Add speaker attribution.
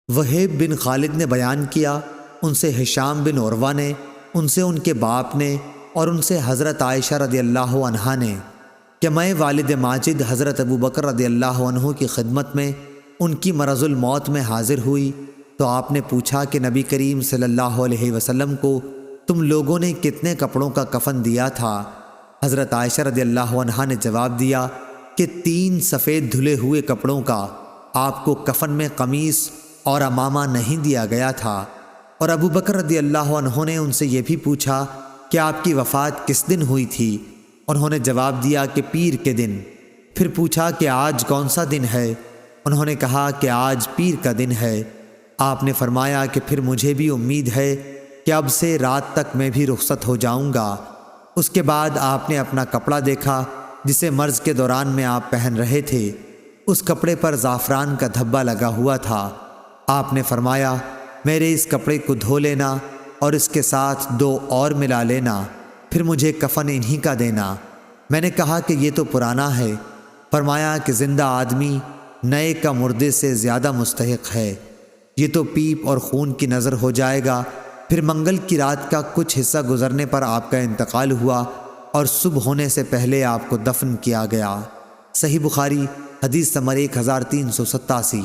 Speaker 1: وہیب بن خالد نے بیان کیا، ان سے ہشام بن عروہ نے، ان سے ان کے باپ نے، اور ان سے حضرت عائشہ رضی اللہ عنہا نے کہ میں والد ماجد حضرت ابوبکر رضی اللہ عنہ کی خدمت میں ان کی مرض الموت میں حاضر ہوئی تو آپ نے پوچھا کہ نبی کریم صلی اللہ علیہ وسلم کو تم لوگوں نے کتنے کپڑوں کا کفن دیا تھا؟ حضرت عائشہ رضی اللہ عنہا نے جواب دیا کہ 3 سفید دھلے ہوئے کپڑوں کا۔ آپ کو کفن میں قمیص اور عمامہ نہیں دیا گیا تھا۔ اور ابوبکر رضی اللہ عنہ نے ان سے یہ بھی پوچھا کہ آپ کی وفات کس دن ہوئی تھی؟ انہوں نے جواب دیا کہ پیر کے دن۔ پھر پوچھا کہ آج کون سا دن ہے؟ انہوں نے کہا کہ آج پیر کا دن ہے۔ آپ نے فرمایا کہ پھر مجھے بھی امید ہے کہ اب سے رات تک میں بھی رخصت ہو جاؤں گا۔ اس کے بعد آپ نے اپنا کپڑا دیکھا جسے مرض کے دوران میں آپ پہن رہے تھے۔ اس کپڑے پر زعفران کا دھبا لگا ہوا تھا۔ آپ نے فرمایا میرے اس کپڑے کو دھو لینا اور اس کے ساتھ 2 اور ملا لینا، پھر مجھے کفن انہی کا دینا۔ میں نے کہا کہ یہ تو پرانا ہے۔ فرمایا کہ زندہ آدمی نئے کا مردے سے زیادہ مستحق ہے، یہ تو پیپ اور خون کی نظر ہو جائے گا۔ پھر منگل کی رات کا کچھ حصہ گزرنے پر آپ کا انتقال ہوا اور صبح ہونے سے پہلے آپ کو دفن کیا گیا۔ صحیح بخاری حدیث نمبر 1387۔